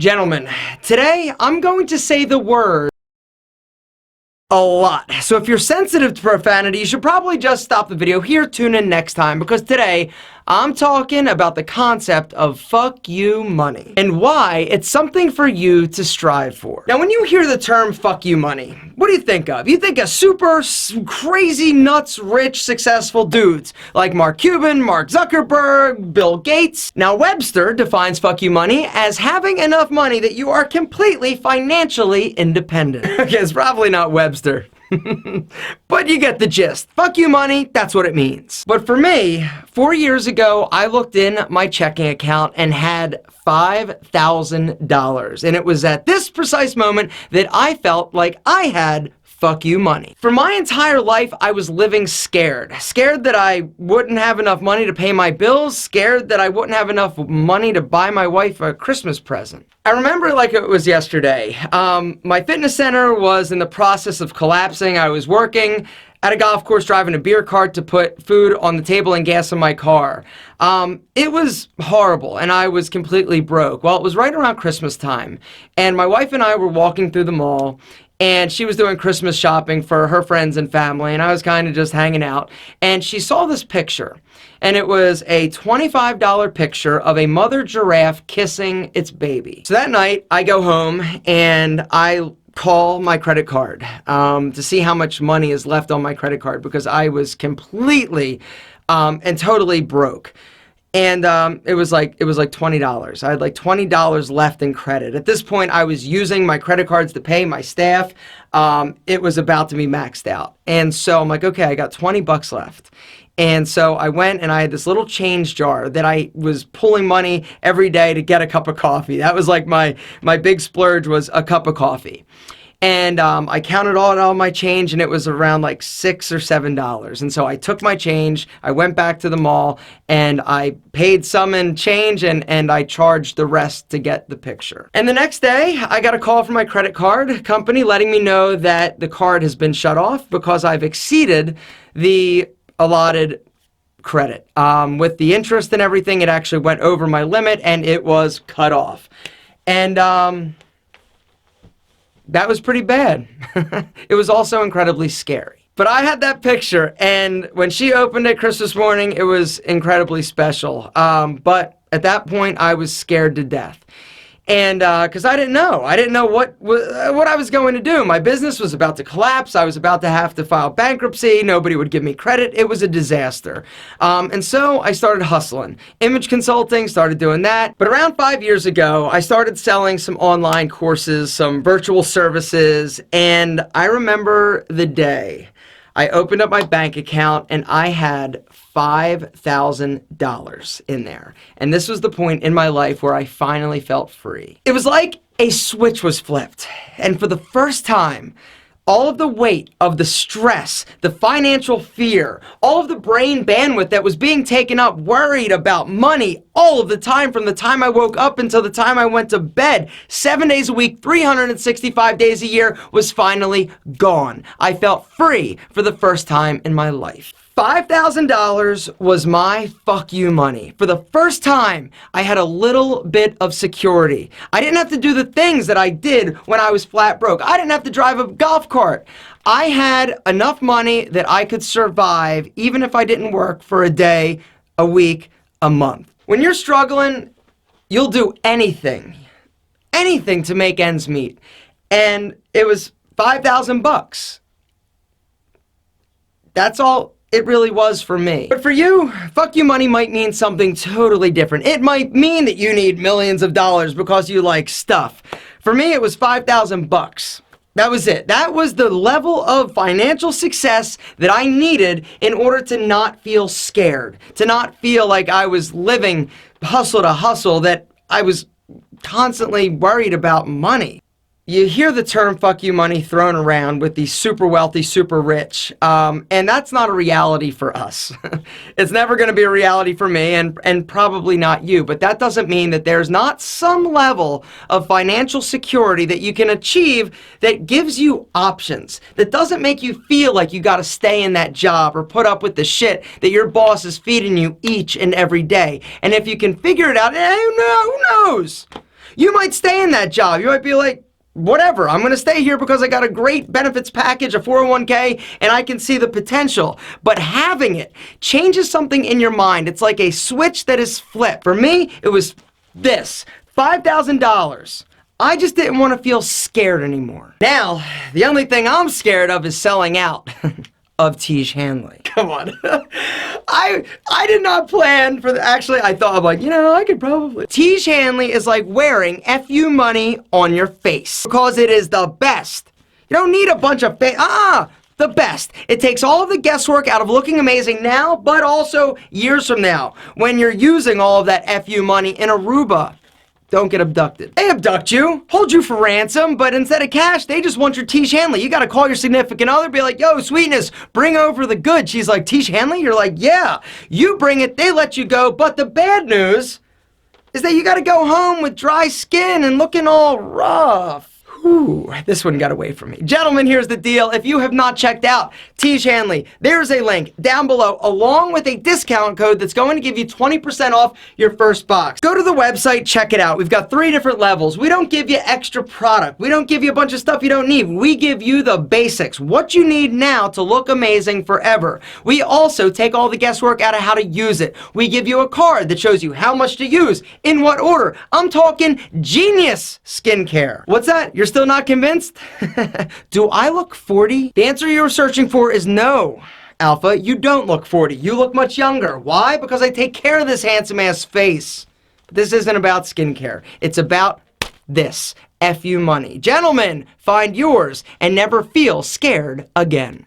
Gentlemen, today I'm going to say the word a lot. So if you're sensitive to profanity, you should probably just stop the video here, tune in next time, because today I'm talking about the concept of fuck you money and why it's something for you to strive for. Now, when you hear the term fuck you money, what do you think of? You think of super crazy, nuts, rich, successful dudes like Mark Cuban, Mark Zuckerberg, Bill Gates. Now, Webster defines fuck you money as having enough money that you are completely financially independent. Okay, it's probably not Webster. But you get the gist. Fuck you money, that's what it means. But for me, 4 years ago, I looked in my checking account and had $5,000. And it was at this precise moment that I felt like I had fuck you money. For my entire life, I was living scared. Scared that I wouldn't have enough money to pay my bills, scared that I wouldn't have enough money to buy my wife a Christmas present. I remember like it was yesterday. My fitness center was in the process of collapsing. I was working at a golf course, driving a beer cart to put food on the table and gas in my car. It was horrible, and I was completely broke. Well, it was right around Christmas time, and my wife and I were walking through the mall, and she was doing Christmas shopping for her friends and family, and I was kind of just hanging out, and she saw this picture, and it was a $25 picture of a mother giraffe kissing its baby. So that night, I go home, and I call my credit card to see how much money is left on my credit card, because I was completely and totally broke. And it was like $20. I had like $20 left in credit. At this point, I was using my credit cards to pay my staff. It was about to be maxed out. And so I'm like, okay, I got 20 bucks left. And so I went and I had this little change jar that I was pulling money every day to get a cup of coffee. That was like my big splurge, was a cup of coffee. And I counted all my change, and it was around like $6 or $7. And so I took my change, I went back to the mall, and I paid some in change, and I charged the rest to get the picture. And the next day, I got a call from my credit card company letting me know that the card has been shut off because I've exceeded the allotted credit. With the interest and everything, it actually went over my limit, and it was cut off. And that was pretty bad. It was also incredibly scary. But I had that picture, and when she opened it Christmas morning, it was incredibly special. But at that point, I was scared to death. And because I didn't know what I was going to do. My business was about to collapse. I was about to have to file bankruptcy. Nobody would give me credit. It was a disaster. And so I started hustling. Image consulting, started doing that. But around 5 years ago, I started selling some online courses, some virtual services, and I remember the day I opened up my bank account and I had $5,000 in there. And this was the point in my life where I finally felt free. It was like a switch was flipped. And for the first time, all of the weight of the stress, the financial fear, all of the brain bandwidth that was being taken up, worried about money all of the time, from the time I woke up until the time I went to bed, 7 days a week, 365 days a year, was finally gone. I felt free for the first time in my life. $5,000 was my fuck you money. For the first time, I had a little bit of security. I didn't have to do the things that I did when I was flat broke. I didn't have to drive a golf cart. I had enough money that I could survive even if I didn't work for a day, a week, a month. When you're struggling, you'll do anything to make ends meet. And it was 5,000 bucks. That's all it really was for me. But for you, fuck you money might mean something totally different. It might mean that you need millions of dollars because you like stuff. For me, it was 5,000 bucks. That was it. That was the level of financial success that I needed in order to not feel scared, to not feel like I was living hustle to hustle, that I was constantly worried about money. You hear the term fuck you money thrown around with the super wealthy, super rich, and that's not a reality for us. It's never going to be a reality for me, and probably not you, but that doesn't mean that there's not some level of financial security that you can achieve that gives you options, that doesn't make you feel like you got to stay in that job or put up with the shit that your boss is feeding you each and every day. And if you can figure it out, who knows? You might stay in that job. You might be like, whatever, I'm going to stay here because I got a great benefits package, a 401k, and I can see the potential. But having it changes something in your mind. It's like a switch that is flipped. For me, it was this, $5,000. I just didn't want to feel scared anymore. Now, the only thing I'm scared of is selling out of Tiege Hanley. Come on. I did not plan for the, actually, I thought, I'm like, you know, I could probably. Tiege Hanley is like wearing FU money on your face because it is the best. You don't need a bunch of the best. It takes all of the guesswork out of looking amazing now, but also years from now when you're using all of that FU money in Aruba. Don't get abducted. They abduct you, hold you for ransom, but instead of cash, they just want your Tiege Hanley. You gotta call your significant other, be like, yo, sweetness, bring over the goods. She's like, Tiege Hanley? You're like, yeah. You bring it, they let you go, but the bad news is that you gotta go home with dry skin and looking all rough. Whew, this one got away from me. Gentlemen, here's the deal. If you have not checked out Tiege Hanley, there's a link down below along with a discount code that's going to give you 20% off your first box. Go to the website, check it out. We've got 3 different levels. We don't give you extra product. We don't give you a bunch of stuff you don't need. We give you the basics, what you need now to look amazing forever. We also take all the guesswork out of how to use it. We give you a card that shows you how much to use, in what order. I'm talking genius skincare. What's that? You're still not convinced? Do I look 40? The answer you're searching for is no. Alpha, you don't look 40. You look much younger. Why? Because I take care of this handsome ass face. But this isn't about skincare. It's about this. FU money. Gentlemen, find yours and never feel scared again.